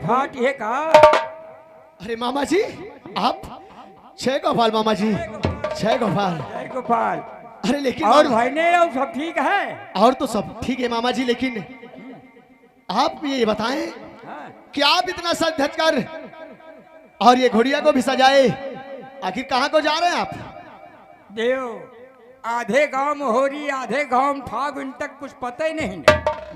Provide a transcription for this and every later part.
फाट ये का। अरे मामा जी आप जय गोपाल मामा जी, जय गोपाल। जय गोपाल। अरे लेकिन और भाई ने और सब ठीक है? और तो सब ठीक है मामा जी, लेकिन आप ये बताएं कि आप इतना सज धज कर और ये घोड़िया को भी सजाए, आखिर कहाँ को जा रहे हैं आप? देव आधे गांव मोहरी आधे गांव फागुन तक कुछ पता ही नहीं।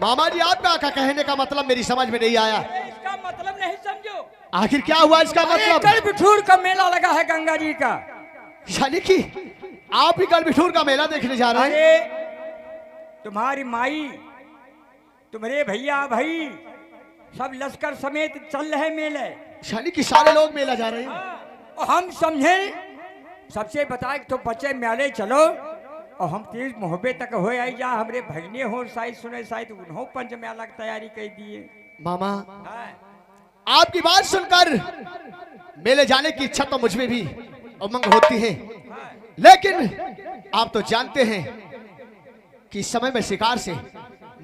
मामा जी आपका का कहने का मतलब मेरी समझ में नहीं आया। इसका मतलब नहीं समझो। आखिर क्या हुआ इसका मतलब? कल बिठूर का मेला लगा है गंगा जी का। यानी कि आप ही कल बिठूर का मेला देखने जा रहे हैं? अरे तुम्हारी माई तुम्हारे भैया भाई सब लश्कर समेत चल रहे मेले। यानी कि सारे लोग मेला जा रहे हैं। और हम समझे सबसे बताए तो बच्चे मेले चलो और हम तेज मोहब्बे तक हो आई जा हमरे भगने हो शायद सुने शायद उन्हों पंच मेला की तैयारी कर दिए। मामा आपकी बात सुनकर मेले जाने की इच्छा तो मुझ में भी उमंग होती है, लेकिन आप तो जानते हैं कि इस समय मैं शिकार से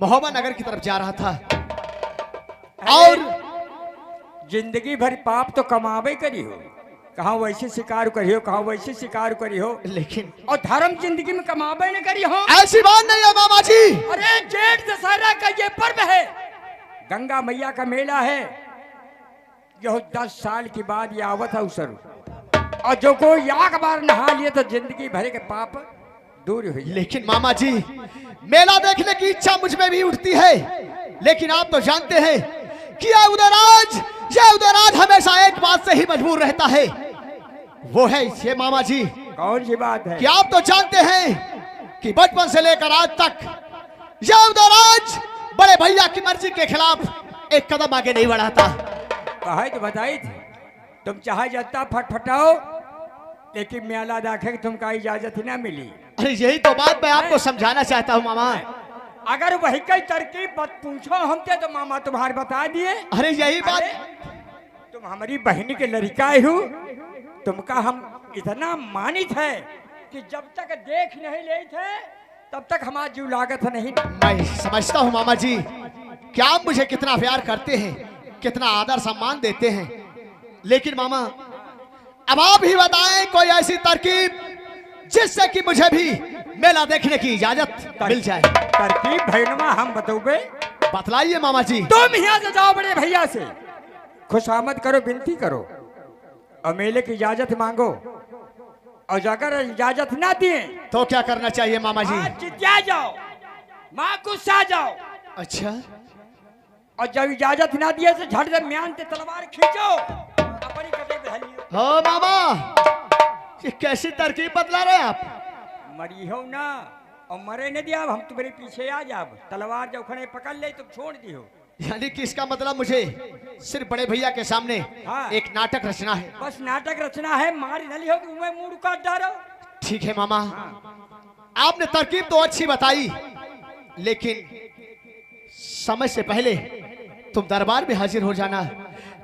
महोबा नगर की तरफ जा रहा था और जिंदगी भर पाप तो कमावे करी हो, कहा वैसे शिकार करियो कहा वैसे शिकार करियो, लेकिन और धर्म जिंदगी में कमावे न करी हो। ऐसी बात नहीं है मामा जी। अरे जेठ दशहरा का ये पर्व है, गंगा मैया का मेला है, जो 10 साल के बाद ये आवत है अवसर, और जो कोई एक बार नहा लिए तो जिंदगी भर के पाप दूर हो जाए। लेकिन मामा जी मेला देखने की इच्छा मुझ में भी उठती है, लेकिन आप तो जानते हैं कि यह उदयराज हमेशा एक बात से ही मजबूर रहता है, वो है ये मामा जी। कौन सी बात है? कि आप तो जानते हैं कि बचपन से लेकर आज तक यह उदयराज बड़े भैया की मर्जी के खिलाफ एक कदम आगे नहीं बढ़ाता। कहा तो बताई थी तुम चाहे जाता फटफटाओ, लेकिन मेला देखे कि तुमका इजाजत ही ना मिली। अरे यही तो बात मैं आपको समझाना चाहता हूँ मामा। अगर वही कई तरकीब मत पूछो हमसे तो मामा तुम्हारे बता दिए। अरे यही बात, तुम हमारी बहन के लड़का हो, तुमका हम इतना मानित है कि जब तक देख नहीं ले थे तब तक हमारा जीव लागत नहीं। मैं समझता हूँ मामा जी कि आप मुझे कितना प्यार करते हैं, कितना आदर सम्मान देते हैं, लेकिन मामा अब आप ही बताएं कोई ऐसी तरकीब जिससे कि मुझे भी मेला देखने की इजाजत मिल जाए। तरकीब भैया हम बताओगे? बतलाइए मामा जी। तुम यहाँ से जाओ बड़े भैया से खुशामद करो, विनती करो और मेले की इजाजत मांगो, और अगर इजाजत ना दिए तो क्या करना चाहिए मामा जी? चित्या जाओ, माँ गुस्सा जाओ। अच्छा, और जब इजाजत ना दिए तो झट से म्यान से तलवार खींचो अपनी कटे बहलियो। हो मामा ये कैसी तरकीब बतला रहे आप? मरी हो ना और मरे न दिया, हम तुम्हारे पीछे आ जाब, तलवार जब खड़े पकड़ ले तुम छोड़ दियो। यानी कि इसका मतलब मुझे सिर्फ बड़े भैया के सामने एक नाटक रचना है। बस नाटक रचना है, मारी नली हो कि मुंह काट डालो। ठीक है मामा, आपने तरकीब तो अच्छी बताई, लेकिन समय से पहले तुम दरबार में हाजिर हो जाना।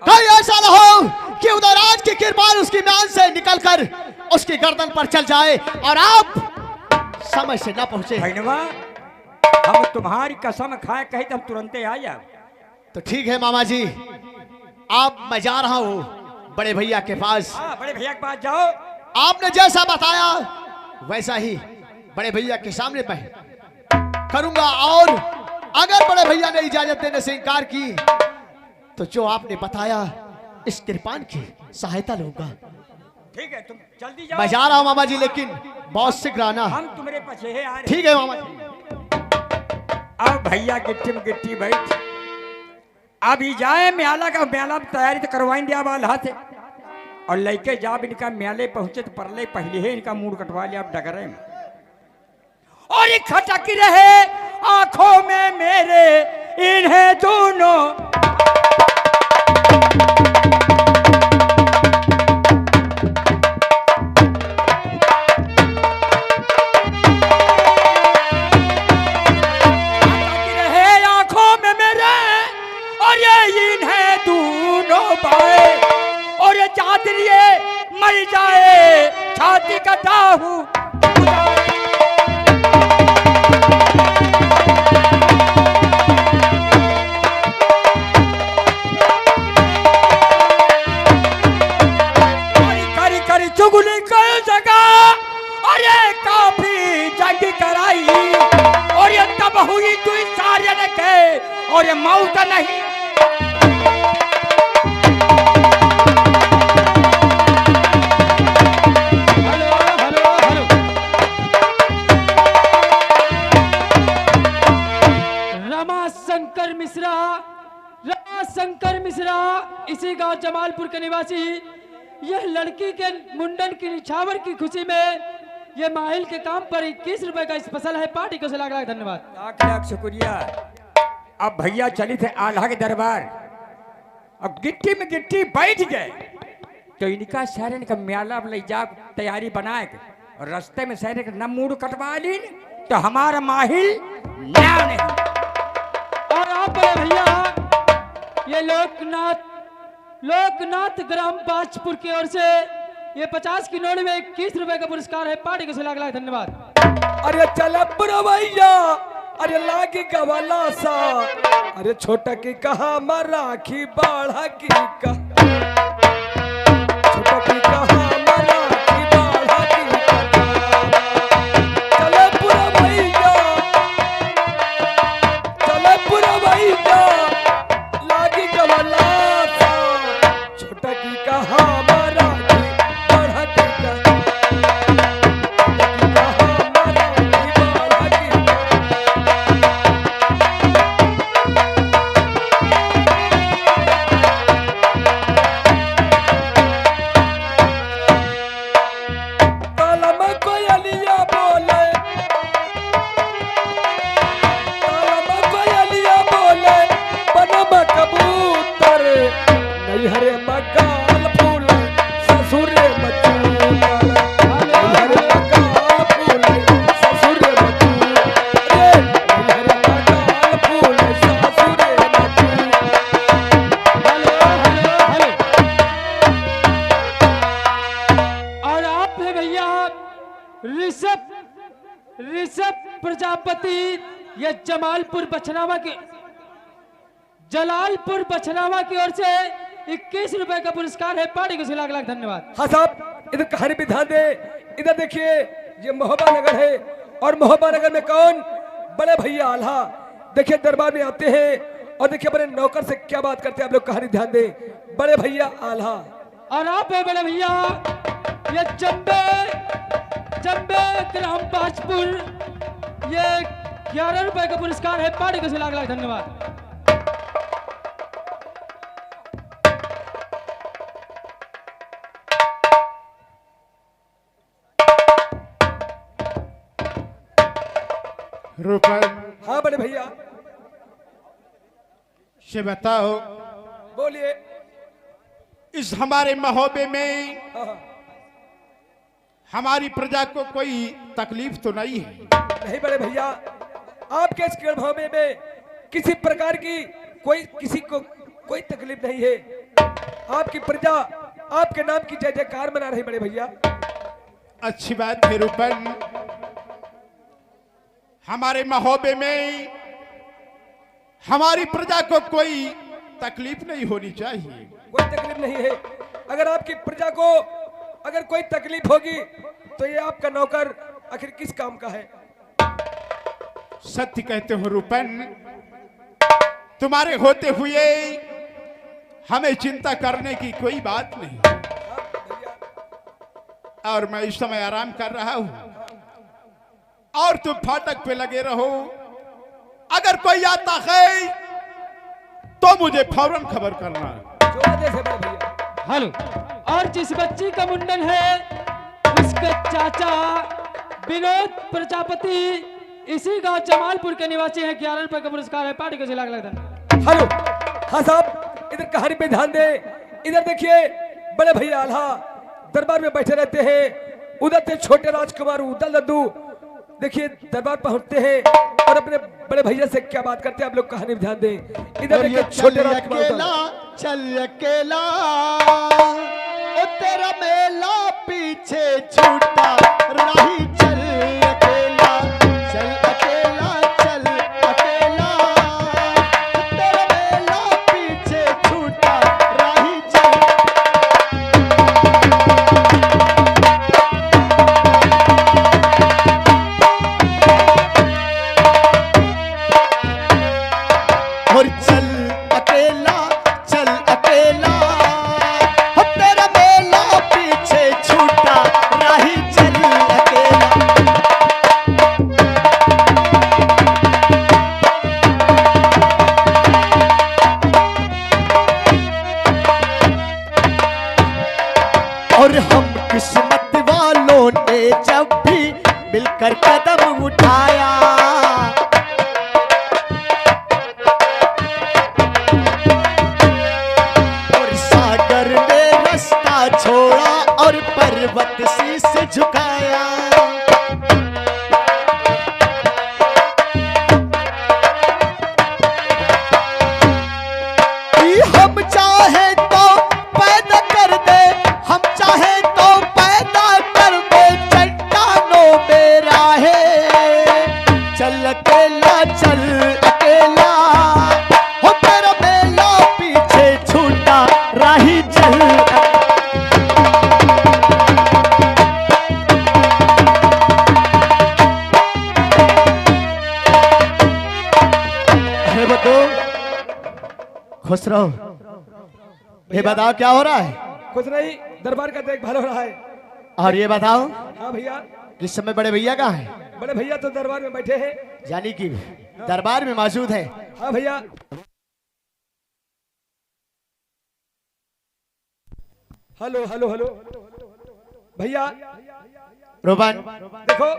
कहीं ऐसा न हो कि उदयराज की कृपाल उसकी म्यान से निकलकर उसकी गर्दन पर चल जाए और आप समय से न पहुंचे। भैनवा हम तुम्हारी कसम खाए कहे तो हम तुरंत आ जाए। तो ठीक है मामा जी, आप मैं जा रहा हूँ बड़े भैया के पास। बड़े भैया के पास जाओ। आपने जैसा बताया वैसा ही बड़े भैया के सामने मैं करूंगा, और अगर बड़े भैया ने इजाजत देने से इनकार की तो जो आपने बताया इस कृपान की सहायता लूंगा। ठीक है तुम जल्दी जाओ। मैं जा रहा हूँ मामा जी, लेकिन बहुत शीघ्र आना। हम तुम्हारे पीछे है आ रहे। ठीक है मामा जी। अब भैया गिट्टी में गिट्टी बैठ, अभी जाए मेला का, मेला में तैयारी तो करवाई दिया वाला से, और लेके जब इनका मेले पहुंचे तो परले पहले ही इनका मूड कटवा लिया अब डगरे में, और ये खटक रहे आंखों में मेरे इन्हें दोनों। छाती कटा हूँ। करी करी चुगली कर जगह और ये काफी जंग कराई और ये तब हुई तू सारे के और ये मौत नहीं। रमाशंकर मिश्रा इसी गांव जमालपुर के निवासी, यह लड़की के मुंडन की निछावर की खुशी में ये माहिल के काम पर 21 रुपए का स्पेशल है। पार्टी को से लाख लाख धन्यवाद। लाख लाख शुक्रिया। अब भैया चली थे आल्हा के दरबार, अब गिट्टी में गिट्टी बैठ गए तो इनका शहर का म्याला ले जा तैयारी बनाए और रास्ते में शहर का न मूड कटवा ली तो हमारा माहिल न्याय नहीं। और आप बड़े भैया ये लोकनाथ ग्राम बाजपुर की ओर से ये 50 की नोट में 21 रुपए का पुरस्कार है। पार्टी को से लाख लाख धन्यवाद। अरे चल भैया, अरे लागी गवाला सा, अरे छोटा की कहा मराखी बाढ़ा की का, छोटा की कहा मराखी बाढ़ा की का, चल भैया लागी गवाला सा, छोटा की कहा मराखी बाढ़ा की का, हरे मकाल फूल ससुरे मचूर, हरे मकाल फूल ससुरे मचूर, हरे मकाल फूल ससुरे मचूर। और आप है भैया ऋषभ प्रजापति, ये जलालपुर बछनावा की ओर से 21 रुपए का पुरस्कार है। पार्टी को से लाख लाख धन्यवाद। हाँ साहब, इधर कहानी भी ध्यान दे। इधर देखिए ये मोहब्बा नगर है और मोहब्बा नगर में कौन, बड़े भैया आल्हा देखिए दरबार में आते हैं और देखिए बड़े नौकर से क्या बात करते हैं। आप लोग कहानी ध्यान दे। बड़े भैया आल्हा और आप है बड़े भैया ये जम्बे ग्राम बाजपुर, ये 11 रुपए का पुरस्कार है। पार्टी को से लाख लाख धन्यवाद। रूपन, हाँ बड़े भैया से बताओ, बोलिए। इस हमारे महोबे में हाँ, हमारी प्रजा को कोई तकलीफ तो नहीं है? नहीं बड़े भैया, आपके इस गढ़भौमे में किसी प्रकार की किसी को कोई तकलीफ नहीं है। आपकी प्रजा आपके नाम की जय जयकार मना रही बड़े भैया। अच्छी बात है रूपन। हमारे महोबे में हमारी प्रजा को कोई तकलीफ नहीं होनी चाहिए। कोई तकलीफ नहीं है। अगर आपकी प्रजा को अगर कोई तकलीफ होगी तो ये आपका नौकर आखिर किस काम का है? सत्य कहते हो रूपन, तुम्हारे होते हुए हमें चिंता करने की कोई बात नहीं। और मैं इस समय आराम कर रहा हूं और तुम फाटक पे लगे रहो। अगर कोई आता है तो मुझे फौरन खबर करना। जो आदेश है बड़े भैया। हेलो। और जिस बच्ची का मुंडन है उसके चाचा विनोद प्रजापति इसी गांव जमालपुर के निवासी हैं। 11 रुपए का पुरस्कार है। पार्टी को से लाख लाख धन्यवाद। हेलो। हाँ साहब, इधर कहानी पे ध्यान दे। इधर देखिए बड़े भैया आल्हा दरबार में बैठे रहते हैं। उधर से छोटे राजकुमार उदल लड्डू देखिए दरबार पहुंचते हैं और अपने बड़े भैया से क्या बात करते हैं। आप लोग कहानी में ध्यान दें। इधर देखिए छोटे राजकुमार चल अकेला ओ तेरा मेला पीछे छूट कर कदम उठाया। और सागर ने रास्ता छोड़ा और पर्वत शीश झुकाया। हम चाहे तो पैदा कर दे, हम चाहे तो पैदा कर दे चट्टानों में राहें। चल अकेला चल अकेला, हो तेरा मेला पीछे छूटा राही चल। अरे बताओ, खुश रहो। ये बताओ क्या हो रहा है? कुछ नहीं, दरबार का देखभाल हो रहा है। और ये बताओ हाँ भैया, इस समय बड़े भैया कहाँ हैं? बड़े भैया तो दरबार में बैठे हैं। यानी कि दरबार में मौजूद है। हाँ भैया। हेलो हेलो हेलो भैया, रोबन, देखो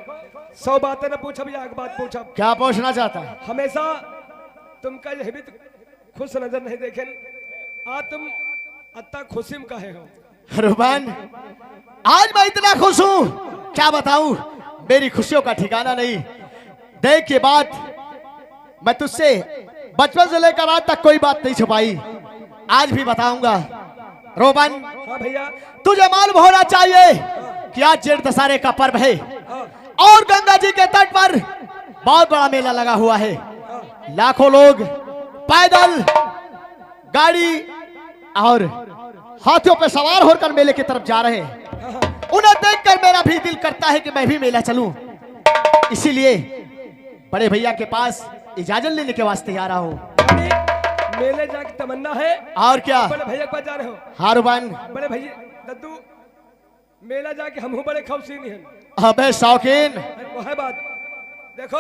100 बातें न पूछब या एक बात पूछब। क्या पूछना चाहता है? हमेशा तुमका यह भी खुश नजर नहीं देखे, आज तुम अत्ता खुशी में काहे हो? रोबन, आज मैं इतना खुश हूँ क्या बताऊं, मेरी खुशियों का ठिकाना नहीं। देख के बात मैं तुझसे बचपन से लेकर आज तक कोई बात नहीं छुपाई, आज भी बताऊंगा। रोबन, हाँ भैया। तुझे मालूम होना चाहिए कि आज जेठ दशहरे का पर्व है हाँ और गंगा जी के तट पर बहुत बड़ा मेला लगा हुआ है। लाखों लोग पैदल, गाड़ी और हाथियों पर सवार होकर मेले की तरफ जा रहे हैं। उन्हें देखकर मेरा भी दिल करता है कि मैं भी मेला चलूं। इसीलिए बड़े भैया के पास इजाजत लेने के वास्ते आ रहा हूँ। मेले जाके तमन्ना है? और क्या? बड़े भैया के पास जा रहे हो? हाँ रुबान, बड़े भैया दद्दू, मेला जाके हम बड़े खौफसीन हैं। अबे शौकीन। वो है बात, देखो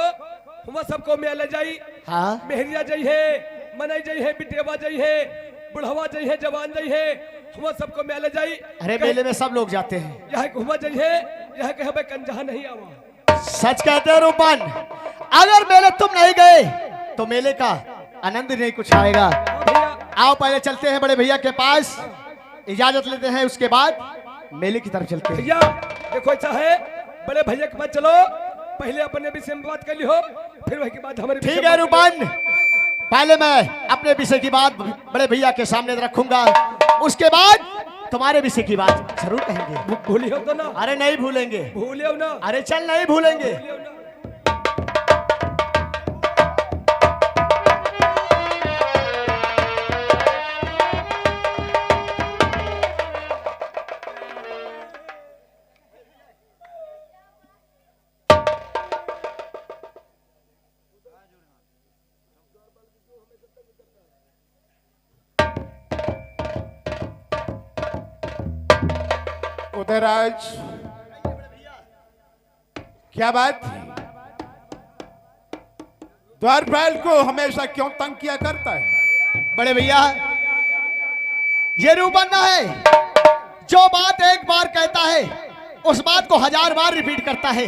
हम सबको मेले जाई। हाँ, मेहरिया जाई है, मनई जाई है, बिटेवा जाई है, बुढ़वा जाई है, जवान जाई है, हम सबको मेले जाई। अरे मेले में सब लोग जाते हैं। यह घुमा जाई है, यह कहे भाई कंजहा नहीं आवा। सच कहते हो रूपन, अगर मेले तुम नहीं गए तो मेले का आनंद नहीं कुछ आएगा। भैया आओ पहले चलते हैं बड़े भैया के पास, इजाजत लेते हैं, उसके बाद मेले की तरफ चलते हैं। भैया देखो ऐसा है, बड़े भैया के पास चलो, पहले अपने विषय में बात कर ली हो, फिर वही की बात हमारे विषय ठीक में है बात कर रूपन, पहले मैं अपने विषय की बात बड़े भैया के सामने रखूंगा, उसके बाद तुम्हारे विषय की बात जरूर कहेंगे। ली। भूलियो तो ना, अरे नहीं भूलेंगे, भूलियो ना, अरे चल नहीं भूलेंगे। भूलियो ना। उदयराज, क्या बात? द्वारपाल को हमेशा क्यों तंग किया करता है? बड़े भैया, ये रूपन ना है जो बात एक बार कहता है उस बात को 1000 बार रिपीट करता है।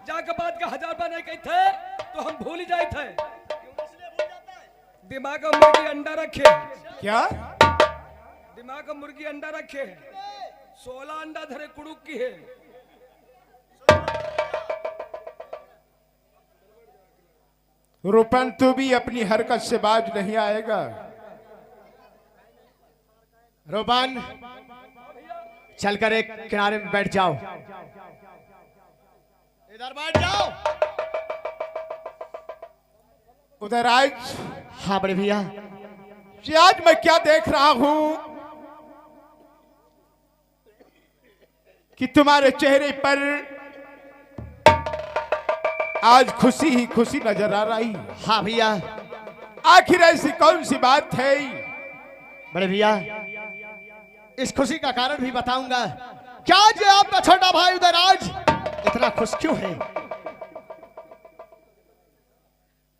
जाके बात का 1000 बार नहीं कही थे तो हम भूल ही जाए थे। दिमाग में मुर्गी अंडा रखे, क्या? दिमाग में मुर्गी अंडा रखे, 16 अंडा धरे कुड़ुक की है। रूपन, तू भी अपनी हरकत से बाज नहीं आएगा। रूपन, चलकर एक किनारे में बैठ जाओ, इधर बैठ जाओ। उदयराज, हाँ बड़े भैया, ये आज मैं क्या देख रहा हूं कि तुम्हारे चेहरे पर आज खुशी ही खुशी नजर आ रही है। हाँ भैया। आखिर ऐसी कौन सी बात है? बड़े भैया, इस खुशी का कारण भी बताऊंगा। क्या आज आपका छोटा भाई उदयराज इतना खुश क्यों है?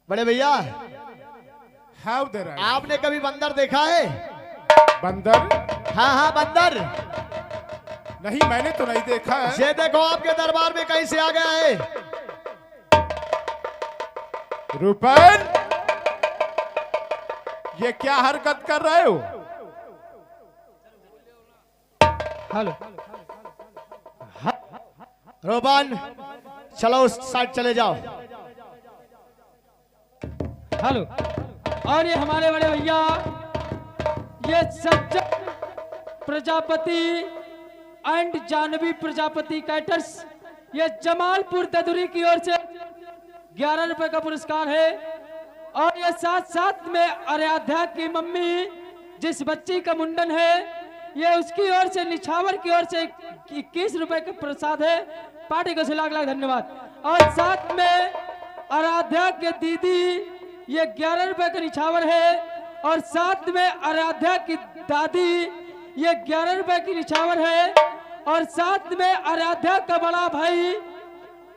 बड़े भैया, हाँ उदयराज। आपने कभी बंदर देखा है? बंदर? हाँ हाँ बंदर। नहीं, मैंने तो नहीं देखा है। ये देखो आपके दरबार में कहीं से आ गया है। रूपन, ये क्या हरकत कर रहे हो? हेलो रोबन, चलो उस साइड चले जाओ। हेलो। और ये हमारे बड़े भैया, ये सज्जन प्रजापति एंड जानवी प्रजापति कैटर्स, ये जमालपुर ददुरी की ओर से 11 रुपए का पुरस्कार है। और ये साथ साथ में आराध्या की मम्मी, जिस बच्ची का मुंडन है, ये उसकी ओर से, निछावर की ओर से 21 रुपए का प्रसाद है। पार्टी को लाख लाख धन्यवाद। और साथ में आराध्या के दीदी, ये 11 रुपए का निछावर है। और साथ में आराध्या की दादी, ये 11 रुपए की निछावर है। और साथ में आराध्या का बड़ा भाई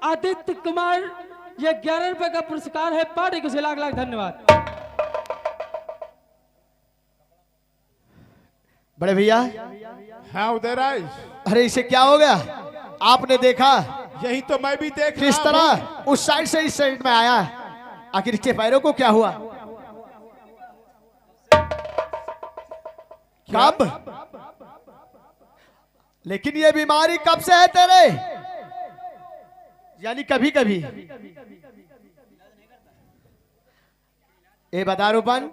आदित्य कुमार, ये 11 रुपए का पुरस्कार है। पार्टी को लाख लाख धन्यवाद। बड़े भैया, हाँ उदयराज, अरे इसे क्या हो गया? आपने देखा यही तो मैं भी देख किस रहा तरह उस साइड से इस साइड में आया? आखिर इसके पैरों को क्या हुआ? कब? लेकिन ये बीमारी कब से है तेरे? यानी कभी कभी? ए बता रूपन,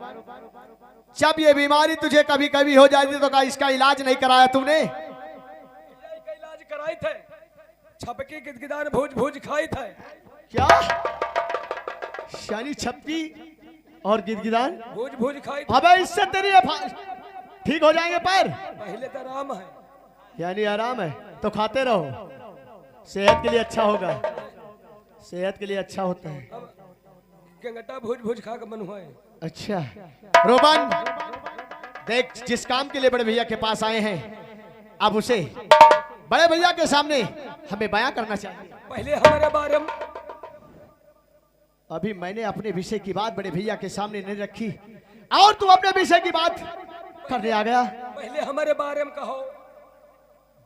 जब ये बीमारी तुझे कभी कभी हो जाती तो क्या इसका इलाज नहीं कराया तूने? का इलाज कराई थे, छपकी गिदगिदान भूज भूज खाई थे। क्या? यानी छप्पी और गिदगिदान भूज भूज खाई थे। अबे इससे तेरी ये ठीक हो जाएंगे पैर? पहले तो आराम है। यानी आराम है तो खाते रहो, सेहत के लिए अच्छा होगा, सेहत के लिए अच्छा होता है। गंगटा भूज भूज खा के मन हुआ है। अच्छा रोबन, देख जिस काम के लिए बड़े भैया के पास आए हैं, अब उसे बड़े भैया के सामने हमें बयां करना चाहिए। पहले हमारे बारे में अभी मैंने अपने विषय की बात बड़े भैया के सामने नहीं रखी और तू अपने विषय की बात करने आ गया। पहले हमारे बारे में कहो।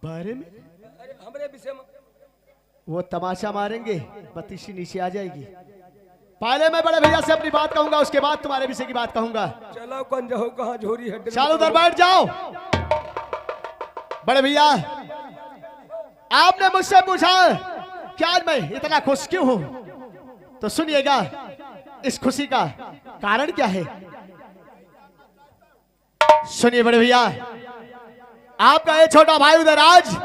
बारे में? अरे हमारे विषय में वो तमाशा मारेंगे, बत्तीसी नीचे आ जाएगी। पहले मैं बड़े भैया से अपनी बात कहूंगा, उसके बाद तुम्हारे विषय की बात कहूंगा। चलो कौन जो कहाँ झोरी है। चलो उधर बैठ जाओ। बड़े भैया, आपने मुझसे पूछा कि आज मैं इतना खुश क्यों हूं, तो सुनिएगा इस खुशी का कारण क्या है। सुनिए बड़े भैया, आपका ये छोटा भाई उदयराज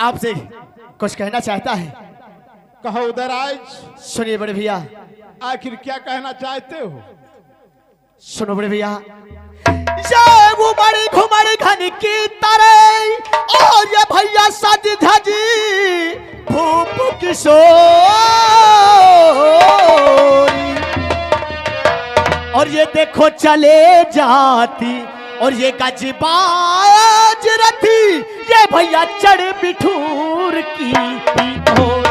आपसे कुछ कहना चाहता है। कहो उदयराज, सुनिए बड़े भैया। आखिर क्या कहना चाहते हो? सुनो बड़े भैया, ये उमड़ घुमड़ घन की तरह और ये भैया सज धजी भूप किशोरी, और ये देखो चले जाती और ये गजबाज रथी, ये भैया चढ़ बिठूर की ओर।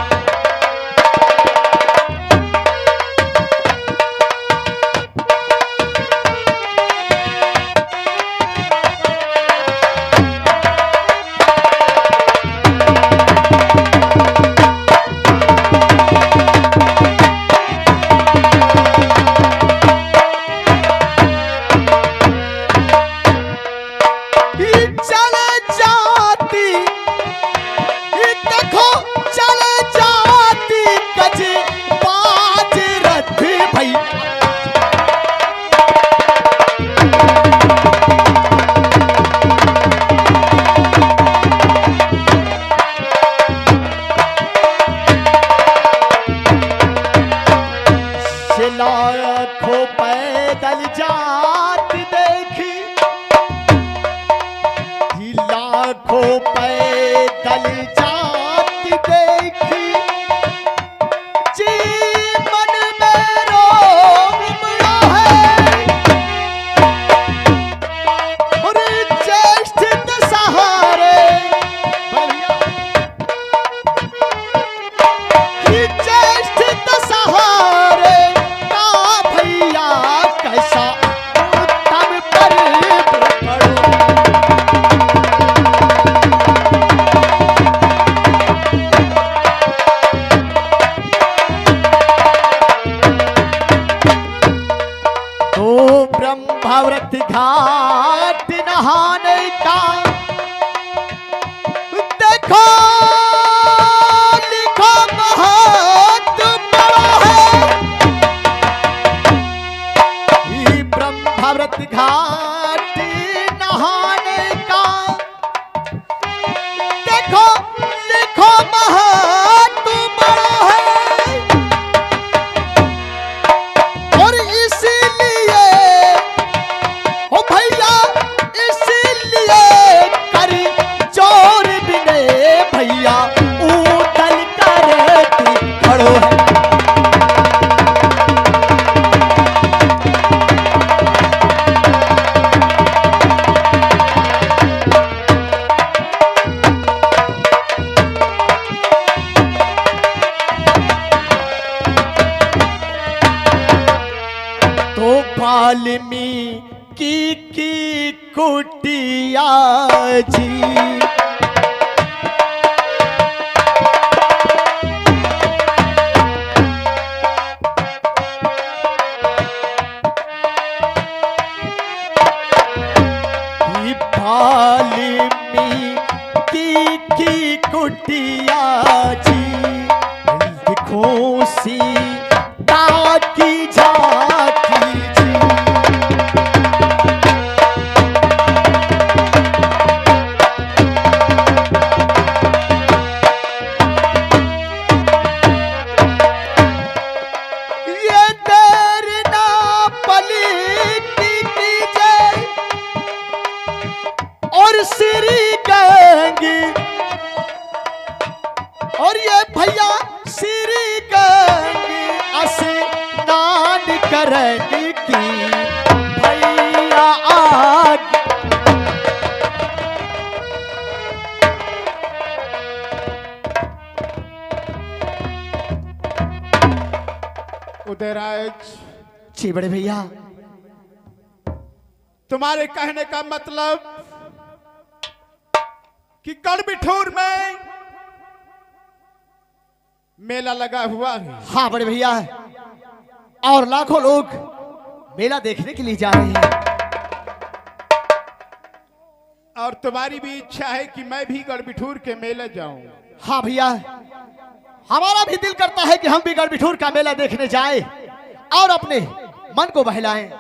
लाखों पैदल जात देखी, लाखों पैदल जात देखी, जीवन में रोग उमड़ा है और ज्येष्ठ दशहरे ज्येष्ठ दशहरे कैसा उत्तम पर्व पड़ो। घाट नहाने का देखो लिखो महत्व बड़ा है। ये ब्रह्मव्रत घाट नहाने का देखो लिखो महत्व बड़ा है। और इसीलिए ओ भैया इसीलिए करी चोर बिने भैया उतल कर खड़ो है। तो वाल्मीकि की कुटिया जी वाल्मीकि की कुटिया जी दिखो सी ताकी झाकी जी। ये देर ना पलटी कीजिए और श्री गंगी और ये भैया श्री गंगी स्नान करने की भैया आग। उदयराज, जी बड़े भैया। तुम्हारे कहने का मतलब कि गढ़बिठूर में मेला लगा हुआ है। हाँ बड़े भैया, और लाखों लोग मेला देखने के लिए जा रहे हैं। और तुम्हारी भी इच्छा है कि मैं भी गढ़बिठूर के मेले जाऊं। हाँ भैया, हमारा भी दिल करता है कि हम भी गढ़बिठूर का मेला देखने जाएं और अपने मन को बहलाएं।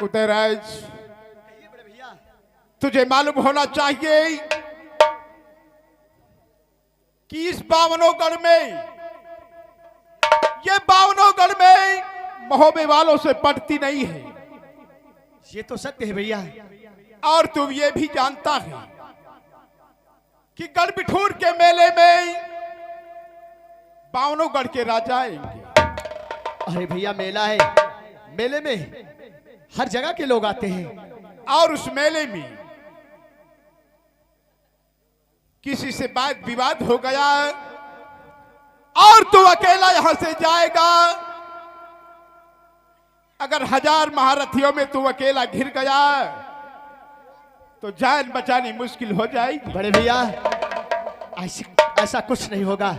उदयराज, तुझे मालूम होना चाहिए कि इस बावनोगढ़ में, ये बावनोगढ़ में महोबे वालों से पटती नहीं है। ये तो सत्य है भैया। और तुम ये भी जानता है कि गढ़बिठूर के मेले में बावनोगढ़ के राजा आएंगे। अरे भैया मेला है, मेले में हर जगह के लोग आते हैं। और उस मेले में किसी से बात विवाद हो गया और तू अकेला यहां से जाएगा, अगर 1000 महारथियों में तू अकेला घिर गया तो जान बचानी मुश्किल हो जाएगी। बड़े भैया ऐसा कुछ नहीं होगा।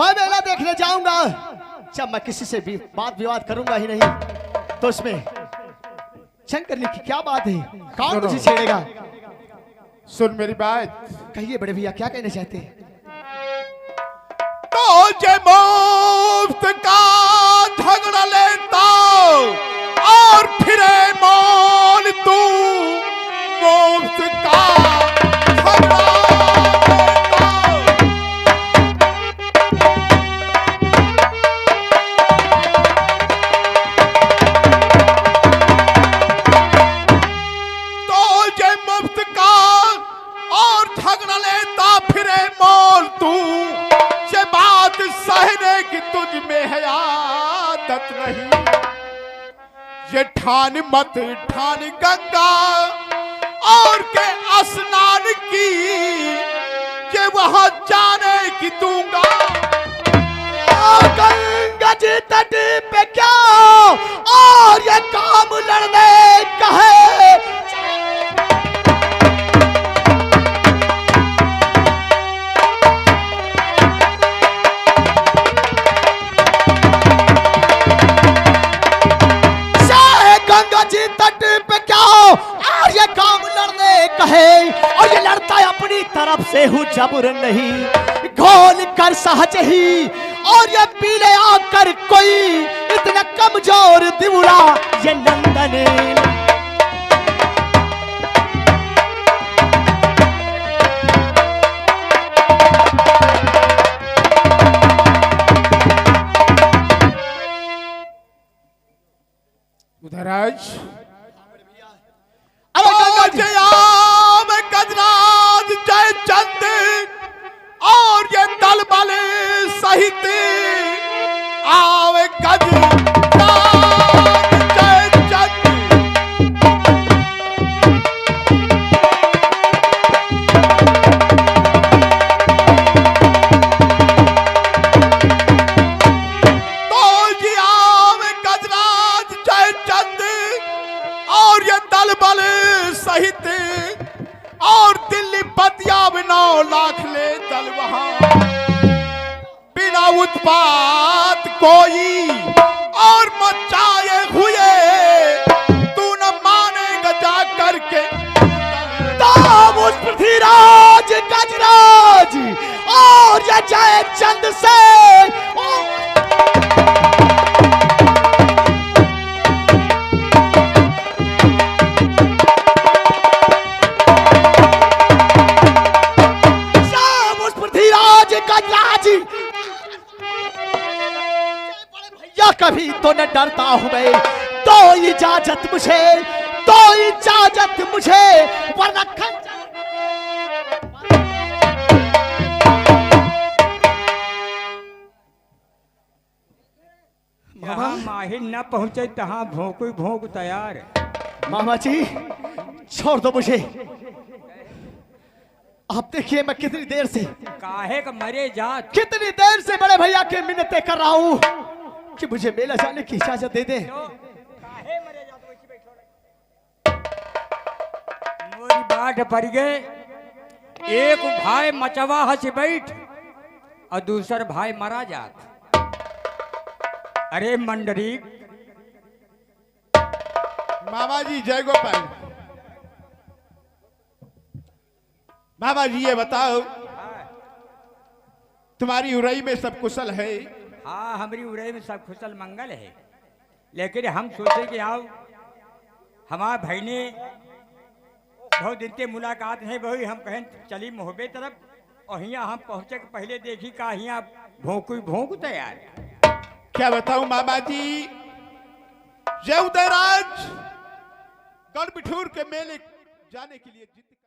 मैं मेला देखने जाऊंगा, जब मैं किसी से भी बात विवाद करूंगा ही नहीं तो उसमें जंग करने की क्या बात है? कौन मुझे छेड़ेगा? सुन मेरी बात। कहिए बड़े भैया, क्या कहना चाहते हैं? तो जे मुफ्त का झगड़ा लेता और फिरे मोल तू मुफ्त का झगड़ा तुझ में है आदत नहीं। ये ठान मत ठान गंगा और के स्नान की, ये वहां जाने की दूंगा। गंगा जी तट पे क्या और ये काम लड़ने का है। तरफ से हूँ जबर नहीं, घोल कर सहज ही और ये पीले आकर कोई इतना कमजोर दिवड़ा ये नंदन। उधराज अरे गंगा जी, जयाम गजराज जय चंद और ये दल बल सहित आवे गजराज जय चंद। तो जी आवे गजराज जय चंद और ये दल बल सहित और दिल्ली पतिया 9 लाख ले दल वहां बिना उत्पात कोई और मचाए हुए तू न मानेगा जा करके। तब उस पृथ्वीराज गजराज और ये जय चंद से कभी तो न डरता हूं मैं, तो इजाजत मुझे, तो इजाजत मुझे, वरना जहाँ माहिर न पहुंचे तहाँ भोंकू भोंक तैयार। मामा जी छोड़ दो मुझे। आप देखिए मैं कितनी देर से, काहे का मरे जात। कितनी देर से बड़े भैया के मिन्नतें कर रहा हूं कि मुझे मेला जाने की इजाजत दे दे। काहे मरे जात वैसी बैठो रे। मोरी बाट पड़ गए, एक भाई मचवा हंस बैठ और दूसर भाई मरा जात। अरे मंडरी मामा जी जय गोपाल। मामा जी ये बताओ तुम्हारी उरई में सब कुशल है? हाँ हमारी उड़े में सब खुशल मंगल है, लेकिन हम सोचे कि आओ हमारे भाई ने बहुत दिन से मुलाकात है वही हम कहें चली मोहबे तरफ और यहाँ हम पहुँचे के पहले देखी का यहाँ भोंकू भोंक तैयार। क्या बताऊं मामा जी, जय उदयराज गढ़ बिठूर के मेले जाने के लिए